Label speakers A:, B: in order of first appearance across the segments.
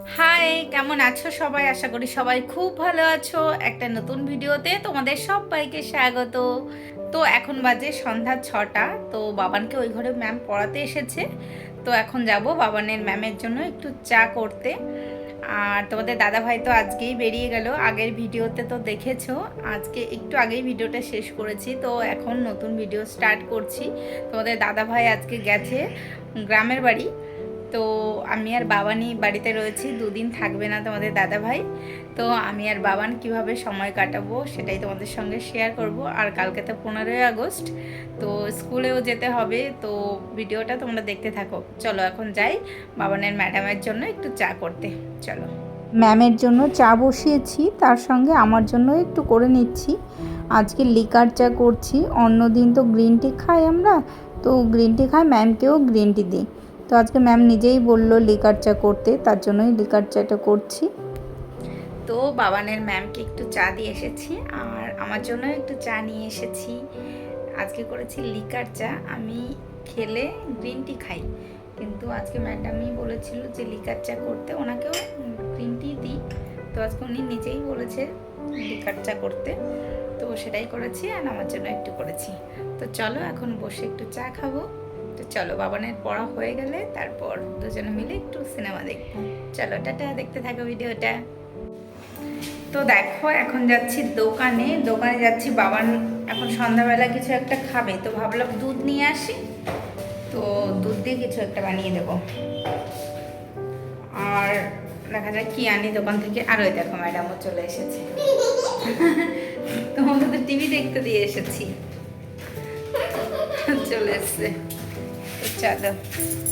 A: High, কেমন আছো সবাই? আশা করি সবাই খুব ভালো আছো। একটা নতুন ভিডিওতে তোমাদের সবাইকে স্বাগত। তো এখন বাজে সন্ধ্যা 6টা। তো বাবানকে ওই ঘরে ম্যাম পড়াতে এসেছে। তো এখন যাব বাবানের ম্যামের জন্য একটু চা করতে। আর তোমাদের দাদাভাই তো আজকেই বেরিয়ে গেল, আগের ভিডিওতে তো দেখেছো। আজকে একটু আগেই ভিডিওটা শেষ করেছি, তো এখন নতুন ভিডিও স্টার্ট করছি। তোমাদের দাদাভাই আজকে গেছে গ্রামের বাড়ি। তো আমি আর বাবানই বাড়িতে রয়েছি, দুদিন থাকবে না তোমাদের দাদাভাই। তো আমি আর বাবান কিভাবে সময় কাটাবো সেটাই তোমাদের সঙ্গে শেয়ার করব। আর কালকে তো 15ই আগস্ট, তো স্কুলেও যেতে হবে। তো ভিডিওটা তোমরা দেখতে থাকো। চলো এখন যাই বাবানের ম্যাডামের জন্য একটু চা করতে। চলো, ম্যামের জন্য চা বসিয়েছি, তার সঙ্গে আমার জন্য একটু করে নিচ্ছি। আজকে লিকার চা করছি, অন্যদিন তো গ্রিন টি খাই আমরা, তো গ্রিন টি খাই, ম্যামকেও গ্রিন টি দিই। তো আজকে ম্যাম নিজেই বললো লিকার চা করতে, তার জন্যই লিকার চাটা করছি। তো বাবানের ম্যামকে একটু চা দিয়ে এসেছি, আর আমার জন্য একটু চা নিয়ে এসেছি। আজকে করেছি লিকার চা, আমি খেলে গ্রিন টি খাই, কিন্তু আজকে ম্যাডামই বলেছিল যে লিকার চা করতে, ওনাকেও গ্রিন টি দিই। তো আজকে উনি নিজেই বলেছে লিকার চা করতে, তো সেটাই করেছি, আর আমার জন্য একটু করেছি। তো চলো এখন বসে একটু চা খাবো। তো চলো, বাবানের পড়া হয়ে গেলে তারপর দুজনে মিলে একটু সিনেমা দেখবো। চলো টাটা, দেখতে থাকো ভিডিওটা। তো দেখো এখন যাচ্ছি দোকানে যাচ্ছি। বাবান এখন সন্ধ্যাবেলা কিছু একটা খাবে, তো ভাবলাম দুধ নিয়ে আসি, তো দুধ দিয়ে কিছু একটা বানিয়ে দেবো। আর দেখা যাক কি আনি দোকান থেকে। আর ওই দেখো ম্যাডামও চলে এসেছে। তোমাকে তো টিভি দেখতে দিয়ে এসেছি, চলে এসছে। তো চলো,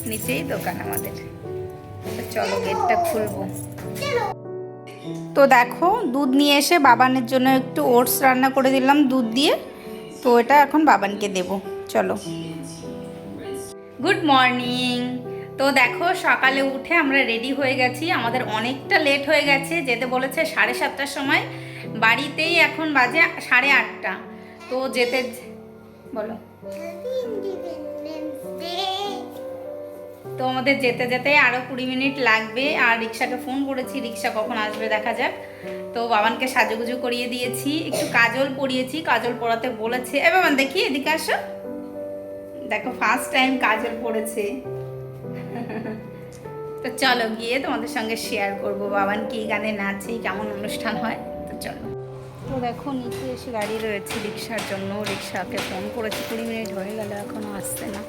A: নিচেই দোকান আমাদের। তো চলো গেটটা খুলবো। তো দেখো দুধ নিয়ে এসে বাবানের জন্য একটু ওটস রান্না করে দিলাম দুধ দিয়ে। তো এটা এখন বাবানকে দেব। চলো, গুড মর্নিং। তো দেখো সকালে উঠে আমরা রেডি হয়ে গেছি, আমাদের অনেকটা লেট হয়ে গেছে, যেতে বলেছে 7:30টার সময়, বাড়িতেই এখন বাজে 8:30। তো যেতে বলো, তো আমাদের যেতে যেতে আরও 20 মিনিট লাগবে। আর রিক্সাকে ফোন করেছি, রিক্সা কখন আসবে দেখা যাক। তো বাবানকে সাজুগুজু করিয়ে দিয়েছি, একটু কাজল পরিয়েছি, কাজল পরাতে বলেছে। এ বাবান দেখি এদিকে আসো, দেখো ফার্স্ট টাইম কাজল পড়েছে। তো চলো গিয়ে তোমাদের সঙ্গে শেয়ার করব বাবান কি গানে নাচে, কেমন অনুষ্ঠান হয়। তো চলো। তো দেখো নিচে এসে দাঁড়িয়ে রয়েছে রিক্সার জন্য, রিক্সাকে ফোন করেছি, 20 মিনিট হয়ে গেল এখনও আসছে না।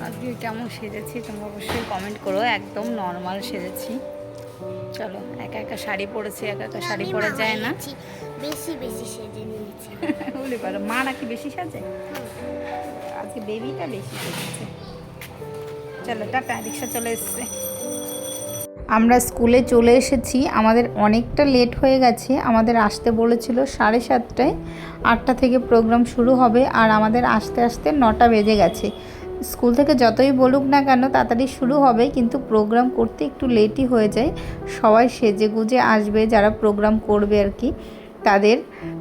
A: আজকে কেমন সেজেছি তোমরা অবশ্যই কমেন্ট করো, একদম নর্মাল সেজেছি। চলো, একা একা শাড়ি পরেছি, একা একা শাড়ি পরা যায় না,
B: বেশি বেশি সেজে নিয়েছি।
A: বলি পারো মা নাকি বেশি সাজে, আজকে বেবিটা বেশি সেজেছে। চলো টাটা, রিক্সা চলে এসছে। আমরা স্কুলে চলে এসেছি, আমাদের অনেকটা লেট হয়ে গেছে। আমাদের আসতে বলেছিল 7:30টায়, 8টা থেকে প্রোগ্রাম শুরু হবে, আর আমাদের আসতে আসতে 9টা বেজে গেছে। স্কুল থেকে যতই বলুক না কেন তাড়াতাড়ি শুরু হবে, কিন্তু প্রোগ্রাম করতে একটু লেটই হয়ে যায়। সবাই সেজে গুজে আসবে যারা প্রোগ্রাম করবে আর কি, তাদের।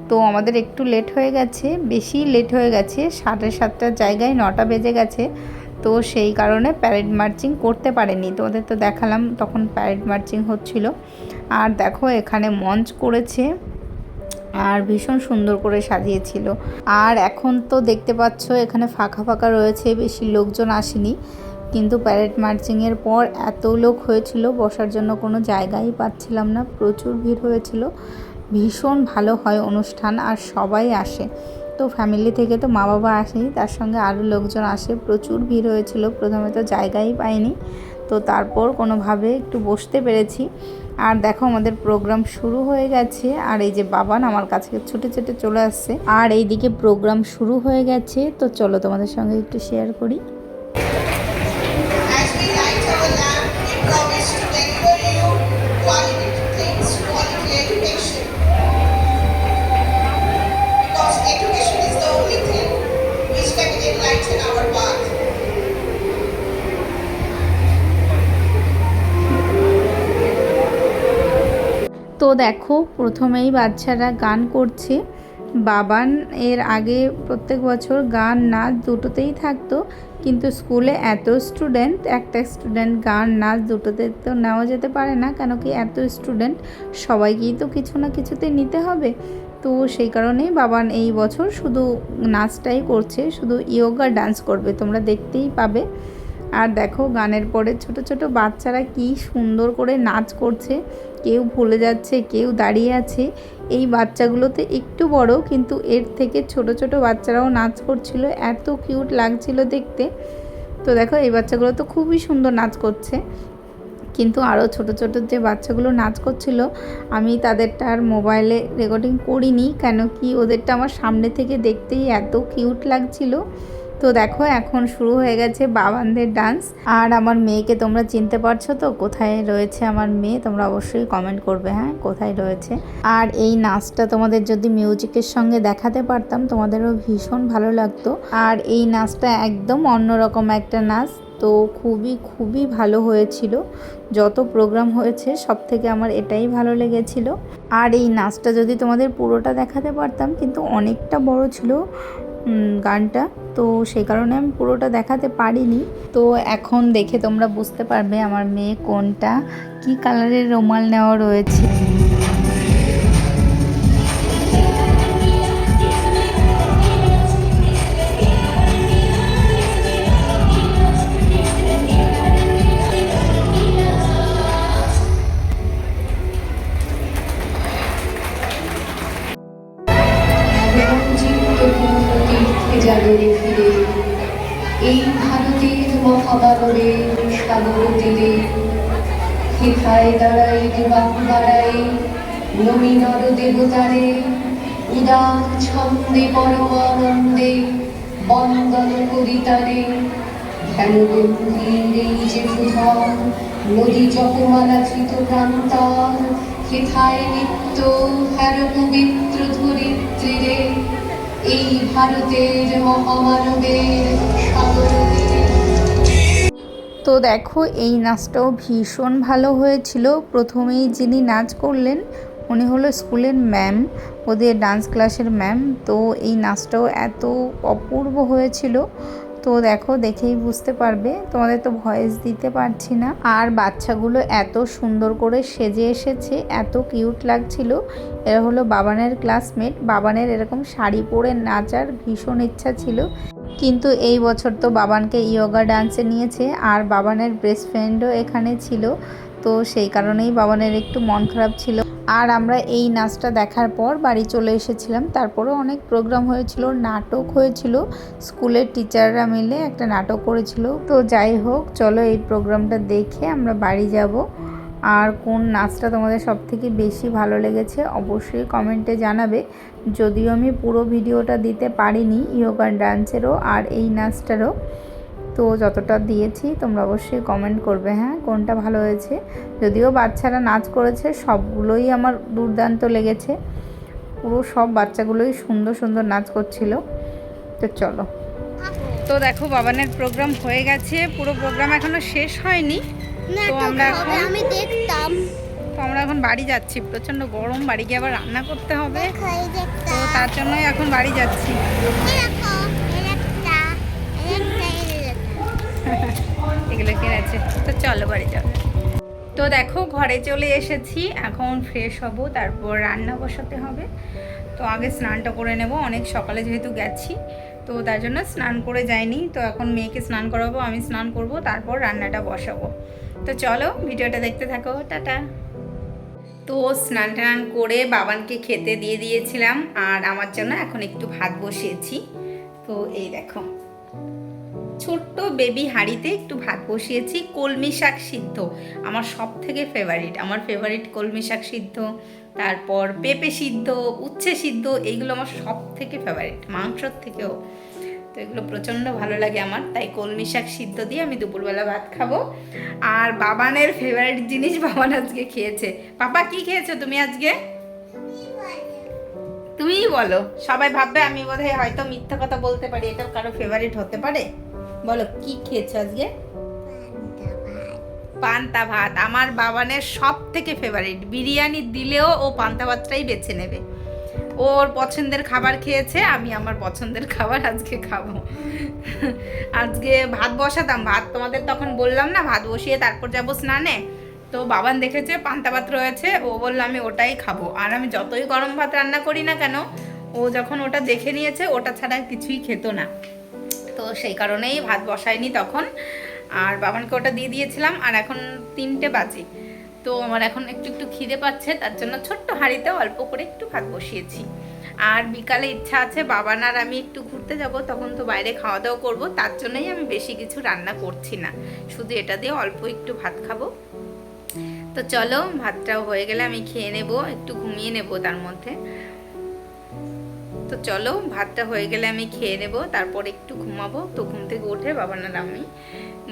A: তো আমাদের একটু লেট হয়ে গেছে, বেশি লেট হয়ে গেছে, 7:30টার জায়গায় 9টা বেজে গেছে। তো সেই কারণে প্যারেড মার্চিং করতে পারেনি, তোমাদের তো দেখালাম তখন প্যারেড মার্চিং হচ্ছিল। আর দেখো এখানে মঞ্চ করেছে, আর ভীষণ সুন্দর করে সাজিয়েছিল। আর এখন তো দেখতে পাচ্ছ এখানে ফাঁকা ফাঁকা রয়েছে, বেশি লোকজন আসেনি, কিন্তু প্যারেড মার্চিংয়ের পর এত লোক হয়েছিল, বসার জন্য কোনো জায়গাই পাচ্ছিলাম না, প্রচুর ভিড় হয়েছিল। ভীষণ ভালো হয় অনুষ্ঠান, আর সবাই আসে। তো ফ্যামিলি থেকে তো মা বাবা আসেনি, তার সঙ্গে আরও লোকজন আসে, প্রচুর ভিড় হয়েছিল। প্রথমে তো জায়গাই পাইনি, তো তারপর কোনোভাবে একটু বসতে পেরেছি। আর দেখো আমাদের প্রোগ্রাম শুরু হয়ে গেছে, আর এই যে বাবান আমার কাছে ছুটে ছুটে চলে আসছে, আর এইদিকে প্রোগ্রাম শুরু হয়ে গেছে। তো চলো তোমাদের সঙ্গে একটু শেয়ার করি। তো দেখো প্রথমেই বাচ্চারা গান করছে। বাবান এর আগে প্রত্যেক বছর গান নাচ দুটোতেই থাকতো, কিন্তু স্কুলে এত স্টুডেন্ট, একটা স্টুডেন্ট গান নাচ দুটোতে তো নেওয়া যেতে পারে না, কেন কি এত স্টুডেন্ট সবাইকেই তো কিছু না কিছুতে নিতে হবে। তো সেই কারণেই বাবান এই বছর শুধু নাচটাই করছে, শুধু ইয়োগা ডান্স করবে, তোমরা দেখতেই পাবে। আর দেখো গানের পরে ছোট ছোট বাচ্চারা কি সুন্দর করে নাচ করছে, কেউ ভুলে যাচ্ছে, কেউ দাঁড়িয়ে আছে। এই বাচ্চাগুলোতে একটু বড়, কিন্তু এর থেকে ছোট ছোট বাচ্চারাও নাচ করছিল, এত কিউট লাগছিল দেখতে। তো দেখো এই বাচ্চাগুলো তো খুবই সুন্দর নাচ করছে, কিন্তু আরও ছোট ছোট যে বাচ্চাগুলো নাচ করছিল আমি তাদেরটা আর মোবাইলে রেকর্ডিং করিনি, কেন কি ওদেরটা আমার সামনে থেকে দেখতেই এত কিউট লাগছিল। তো দেখো এখন শুরু হয়ে গেছে বাবানদের ডান্স। আর আমার মেয়েকে তোমরা চিনতে পারছো তো, কোথায় রয়েছে আমার মেয়ে তোমরা অবশ্যই কমেন্ট করবে, হ্যাঁ কোথায় রয়েছে। আর এই নাচটা তোমাদের যদি মিউজিকের সঙ্গে দেখাতে পারতাম তোমাদেরও ভীষণ ভালো লাগতো। আর এই নাচটা একদম অন্যরকম একটা নাচ, তো খুবই ভালো হয়েছিল। যত প্রোগ্রাম হয়েছে সব থেকে আমার এটাই ভালো লেগেছিল। আর এই নাচটা যদি তোমাদের পুরোটা দেখাতে পারতাম, কিন্তু অনেকটা বড় ছিল গানটা, তো সেই কারণে আমি পুরোটা দেখাতে পারিনি। তো এখন দেখে তোমরা বুঝতে পারবে আমার মেয়ে কোনটা কি কালারের রুমাল নেওয়া রয়েছে।
C: জাগরে ফিরে এই ভারতের মহাবাবরের সাগর তীরে হেথায় দাঁড়াই বাহু বাড়াই নমিনর দেবতারে উদার ছন্দে পরম আনন্দে বন্দন করিতারে ধ্যান গম্ভীর এই যে প্রধান নদী জপমালা ধৃত প্রান্তার হেথায় নিত্য হ্যার পবিত্র ধরিত্রীরে এই ভারতের মহামানবের সাগর তীরে।
A: তো দেখো এই নাচটাও ভীষণ ভালো হয়েছিল। প্রথমেই যিনি নাচ করলেন উনি হলো স্কুলের ম্যাম, ওদের ডান্স ক্লাসের ম্যাম। তো এই নাচটাও এত অপূর্ব হয়েছিল, তো দেখো দেখেই বুঝতে পারবে, তোমাদের তো ভয়েস দিতে পারছি না। আর বাচ্চাগুলো এত সুন্দর করে সেজে এসেছে, এত কিউট লাগছিল। এরা হলো বাবানের ক্লাসমেট, বাবানের এরকম শাড়ি পরে নাচার ভীষণ ইচ্ছা ছিল, কিন্তু এই বছর তো বাবানকে ইয়োগা ডান্সে নিয়েছে, আর বাবানের বেস্ট ফ্রেন্ডও এখানে ছিল, তো সেই কারণেই বাবানের একটু মন খারাপ ছিল। আর আমরা এই নাচটা দেখার পর বাড়ি চলে এসেছিলাম। তারপরে অনেক প্রোগ্রাম হয়েছিল, নাটক হয়েছিল, স্কুলের টিচাররা মিলে একটা নাটক করেছিল। তো যাই হোক চলো এই প্রোগ্রামটা দেখে আমরা বাড়ি যাব। আর কোন নাচটা তোমাদের সবথেকে বেশি ভালো লেগেছে অবশ্যই কমেন্টে জানাবে। যদিও আমি পুরো ভিডিওটা দিতে পারিনি ইয়োগা ডান্সেরও আর এই নাচটারও, তো যতটা দিয়েছি তোমরা অবশ্যই কমেন্ট করবে, হ্যাঁ কোনটা ভালো হয়েছে। যদিও বাচ্চারা নাচ করেছে সবগুলোই আমার দুর্দান্ত লেগেছে, পুরো সব বাচ্চাগুলোই সুন্দর সুন্দর নাচ করছিল। তো চলো, তো দেখো বাবানের প্রোগ্রাম হয়ে গেছে, পুরো প্রোগ্রাম এখনো শেষ হয়নি। তো আমরা এখন বাড়ি যাচ্ছি, প্রচন্ড গরম, বাড়ি গিয়ে আবার রান্না করতে হবে, তো তার জন্যই এখন বাড়ি যাচ্ছি। এগুলো কিনেছে, তো চলো বাড়ি যাও। তো দেখো ঘরে চলে এসেছি, এখন ফ্রেশ হব, তারপর রান্না বসাতে হবে। তো আগে স্নানটা করে নেব, অনেক সকালে যেহেতু গেছি তো তার জন্য স্নান করে যাইনি। তো এখন মেয়েকে স্নান করাবো, আমি স্নান করব, তারপর রান্নাটা বসাবো। তো চলো ভিডিওটা দেখতে থাকো, টাটা। তো স্নান টান করে বাবানকে খেতে দিয়ে দিয়েছিলাম, আর আমার জন্য এখন একটু ভাত বসিয়েছি। তো এই দেখো ছোট্ট বেবি হাঁড়িতে একটু ভাত বসিয়েছি, কলমি শাক সিদ্ধ আমার সব থেকে ফেভারিট, আমার ফেভারিট কলমি শাক সিদ্ধ, তারপর পেঁপে সিদ্ধ, উচ্ছে সিদ্ধ, এইগুলো আমার সব থেকে ফেভারিট, মাংসর থেকেও। তো এগুলো প্রচণ্ড ভালো লাগে আমার, তাই কলমি শাক সিদ্ধ দিয়ে আমি দুপুরবেলা ভাত খাবো। আর বাবানের ফেভারিট জিনিস বাবান আজকে খেয়েছে। পাপা কি খেয়েছো তুমি আজকে? তুমিই বলো, সবাই ভাববে আমি বোধহয় হয়তো মিথ্যা কথা বলতে পারি, এটা কারো ফেভারিট হতে পারে। বলো কি খেয়েছো আজকে? পান্তা ভাত, আমার বাবানের সব থেকে ফেভারিট, বিরিয়ানি দিলেও ও পান্তা ভাতটাই বেছে নেবে। ওর পছন্দের খাবার খেয়েছে, আমি আমার পছন্দের খাবার আজকে খাবো। আজকে ভাত বসাতাম, ভাত তোমাদের তখন বললাম না, ভাত বসিয়ে তারপর যাবো স্নানে। তো বাবান দেখেছে পান্তা ভাত রয়েছে, ও বললো আমি ওটাই খাবো। আর আমি যতই গরম ভাত রান্না করি না কেন, ও যখন ওটা দেখে নিয়েছে ওটা ছাড়া কিছুই খেত না। তো সেই কারণেই ভাত বসায়নি তখন, আর বাবানকে ওটা দিয়ে দিয়েছিলাম। আর এখন 3টে বাজে, তো আমার এখন একটু একটু খিদে পাচ্ছে, তার জন্য ছোট্ট হাঁড়িতে অল্প করে একটু ভাত বসিয়েছি। আর বিকালে ইচ্ছা আছে বাবান আর আমি একটু ঘুরতে যাব, তখন তো বাইরে খাওয়া দাওয়া করবো, তার জন্যই আমি বেশি কিছু রান্না করছি না, শুধু এটা দিয়ে অল্প একটু ভাত খাবো। তো চলো, ভাতটাও হয়ে গেলে আমি খেয়ে নেব, একটু ঘুমিয়ে নেব তার মধ্যে। তো চলো, ভাতটা হয়ে গেলে আমি খেয়ে নেব, তারপর একটু ঘুমাবো। তো ঘুম থেকে উঠে বাবা আর আমি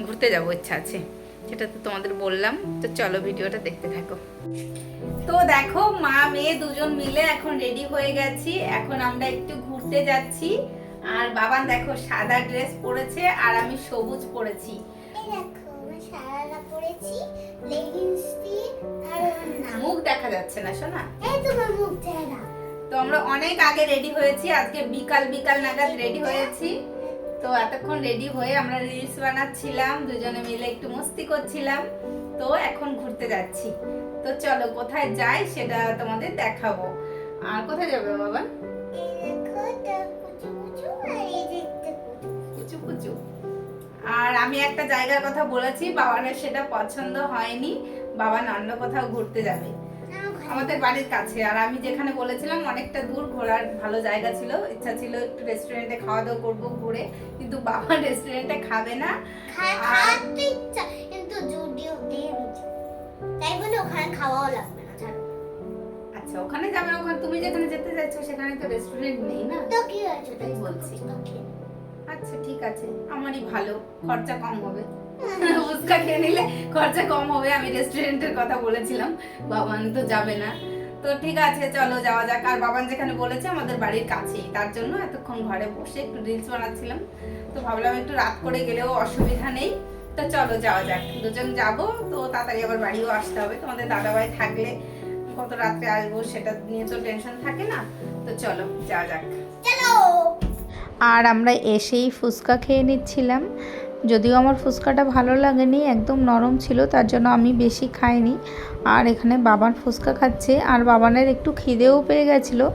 A: ঘুরতে যাবো, ইচ্ছা আছে, সেটা তো তোমাদের বললাম। তো চলো ভিডিওটা দেখতে থাকো। তো দেখো, মা মেয়ে দুজন মিলে এখন রেডি হয়ে গেছি, এখন আমরা একটু ঘুরতে যাচ্ছি। আর বাবান দেখো সাদা ড্রেস পরেছে আর আমি সবুজ পরেছি।
B: এই দেখো আমি সারারা পরেছি, লেগিংস দিয়ে আর না
A: মুখ দেখা যাচ্ছে না সোনা।
B: এই তোমার মুখ চেহারা।
A: তো আমরা অনেক আগে রেডি হয়েছি, আজকে বিকাল বিকাল নাগাদ রেডি হয়েছি। তো এতক্ষণ রেডি হয়ে আমরা রিলস বানাচ্ছিলাম, দুজনে মিলে একটু মস্তি করছিলাম। তো এখন ঘুরতে যাচ্ছি। তো চলো কোথায় যাই সেটা তোমাদের দেখাবো। আর কোথায় যাবে বাবা?
B: এই দেখো এটা কুচু কুচু আর এই দেখতে
A: কুচু কুচু। আর আমি একটা জায়গার কথা বলেছি, বাবার সেটা পছন্দ হয়নি, বাবা অন্য কোথাও ঘুরতে যাবে আমাদের বাড়ির কাছে। আর আমি যেখানে বলেছিলাম অনেকটা দূর, ঘোরার ভালো জায়গা ছিল, ইচ্ছা ছিল একটু রেস্টুরেন্টে খাওয়া দাওয়া করবো ঘুরে, কিন্তু বাবা রেস্টুরেন্টে খাবে না।
B: খাওয়াতে ইচ্ছা কিন্তু জুডিও দিয়ে দিচ্ছে, তাই বলে ওখানে খাওয়াও লাগবে না ছাড়ো।
A: আচ্ছা ওখানে যাবে, ওখানে তুমি যেখানে যেতে যাচ্ছ সেখানে তো রেস্টুরেন্ট নেই না।
B: তো কি হয়েছে
A: সেটাই বলছি।
B: ওকে
A: আচ্ছা ঠিক আছে, আমারই ভালো, খরচা কম হবে। ফুচকা খেয়ে নিলে খরচা কম হবে, আমি রেস্টুরেন্টের কথা বলেছিলাম, বাবান তো যাবে না। তো ঠিক আছে চলো যাওয়া যাক। আর বাবান যেখানে বলেছে আমাদের বাড়ির কাছেই, তার জন্য এতক্ষণ ঘরে বসে একটু রিলস বানাচ্ছিলাম। তো ভাবলাম একটু রাত করে গেলেও অসুবিধা নেই। তো চলো যাওয়া যাক, দুজন যাবো, তো তাড়াতাড়ি আবার বাড়িও আসতে হবে। তোমাদের দাদাভাই থাকলে কত রাত্রে আসবো সেটা নিয়ে তো টেনশন থাকে না। তো চলো যাওয়া যাক,
B: চলো।
A: আর আমরা এসেই ফুচকা খেয়ে নিচ্ছিলাম। যদিও আমার ফুচকাটা ভালো লাগেনি, একদম নরম ছিল, তার জন্য আমি বেশি খাইনি। আর এখানে বাবান ফুচকা খাচ্ছে, আর বাবানের একটু খিদেও পেয়ে গেছিলো,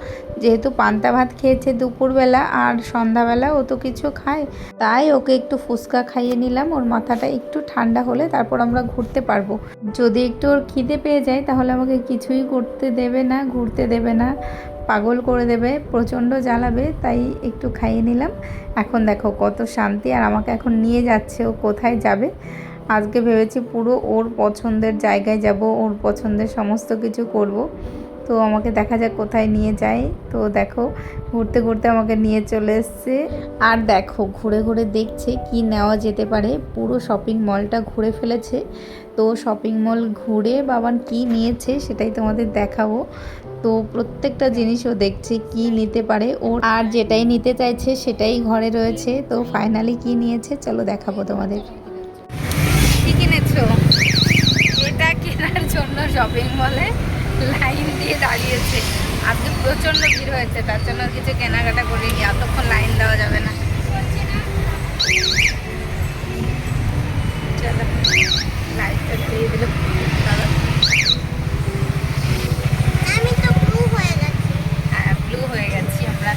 A: যেহেতু পান্তা ভাত খেয়েছে দুপুরবেলা আর সন্ধ্যাবেলা ও তো কিছু খায়, তাই ওকে একটু ফুচকা খাইয়ে নিলাম। ওর মাথাটা একটু ঠান্ডা হলে তারপর আমরা ঘুরতে পারবো। যদি একটু ওর খিদে পেয়ে যায় তাহলে আমাকে কিছুই করতে দেবে না, ঘুরতে দেবে না, পাগল করে দেবে, প্রচণ্ড জ্বালাবে, তাই একটু খাইয়ে নিলাম। এখন দেখো কত শান্তি, আর আমাকে এখন নিয়ে যাচ্ছে ও কোথায় যাবে। আজকে ভেবেছি পুরো ওর পছন্দের জায়গায় যাব, ওর পছন্দের সমস্ত কিছু করব। তো আমাকে দেখা যাক কোথায় নিয়ে যায়। তো দেখো ঘুরতে ঘুরতে আমাকে নিয়ে চলে এসছে, আর দেখো ঘুরে ঘুরে দেখছে কি নেওয়া যেতে পারে, পুরো শপিং মলটা ঘুরে ফেলেছে। তো শপিং মল ঘুরে বাবান কি নিয়েছে সেটাই তোমাদের দেখাবো। তো প্রত্যেকটা জিনিসও দেখছে কি নিতে পারে ও, আর যেটাই নিতে চাইছে সেটাই ঘরে রয়েছে। তো ফাইনালি কি নিয়েছে চলো দেখাবো তোমাদের। কি কিনেছো? এটা কেনার জন্য শপিং মলে লাইন দিয়ে দাঁড়িয়েছে, আজকে প্রচন্ড ভিড় হয়েছে, তার জন্য কিছু কেনাকাটা করিনি, এতক্ষণ লাইন দেওয়া যাবে না। চলো লাইটটা দিয়ে দিল,
B: আমি তো ব্লু হয়ে গেছি।
A: হ্যাঁ ব্লু হয়ে গেছি আমরা।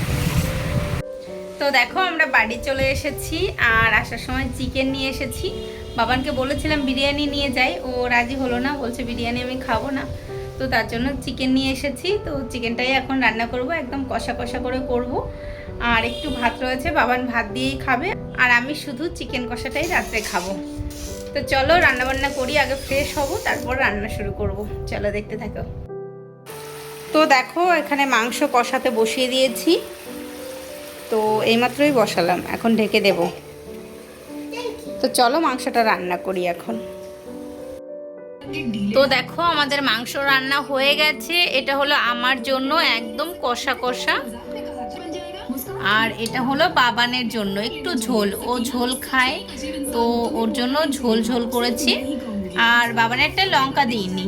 A: তো দেখো আমরা বাড়ি চলে এসেছি, আর আসার সময় চিকেন নিয়ে এসেছি। বাবানকে বলেছিলাম বিরিয়ানি নিয়ে যাই, ও রাজি হলো না, বলছে বিরিয়ানি আমি খাবো না। তো তার জন্য চিকেন নিয়ে এসেছি। তো চিকেনটাই এখন রান্না করব, একদম কষা কষা করে করব। আর একটু ভাত রয়েছে, বাবান ভাত দিয়েই খাবে, আর আমি শুধু চিকেন কষাটাই রাত্রে খাবো। তো চলো রান্নাবান্না করি, আগে ফ্রেশ হব তারপর রান্না শুরু করব, চলো দেখতে থাকো। তো দেখো এখানে মাংস কষাতে বসিয়ে দিয়েছি, তো এইমাত্রই বসালাম, এখন ঢেকে দেব। তো চলো মাংসটা রান্না করি এখন। তো দেখো আমাদের মাংস রান্না হয়ে গেছে, এটা হলো আমার জন্য একদম কষা কষা, আর এটা হলো বাবানের জন্য একটু ঝোল, ও ঝোল খায় তো ওর জন্য ঝোল ঝোল করেছি। আর বাবানেরটা লঙ্কা দিইনি।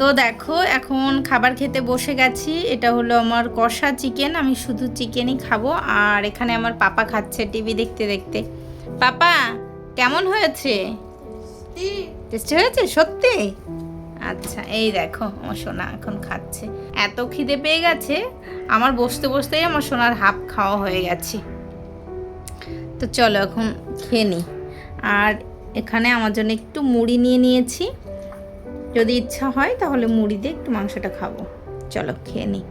A: তো দেখো এখন খাবার খেতে বসে গেছি। এটা হলো আমার কষা চিকেন, আমি শুধু চিকেনই খাবো। আর এখানে আমার পাপা খাচ্ছে টিভি দেখতে দেখতে। পাপা কেমন হয়েছে? টেস্টি হয়েছে সত্যি? আচ্ছা, এই দেখো আমার সোনা এখন খাচ্ছে। এত খিদে পেয়ে গেছে আমার, বসতে বসতেই আমার সোনার হাফ খাওয়া হয়ে গেছে। তো চলো এখন খেয়ে নিই। আর এখানে আমার জন্য একটু মুড়ি নিয়ে নিয়েছি, যদি ইচ্ছা হয় তাহলে মুড়ি দিয়ে একটু মাংসটা খাবো। চলো খেয়ে নিই।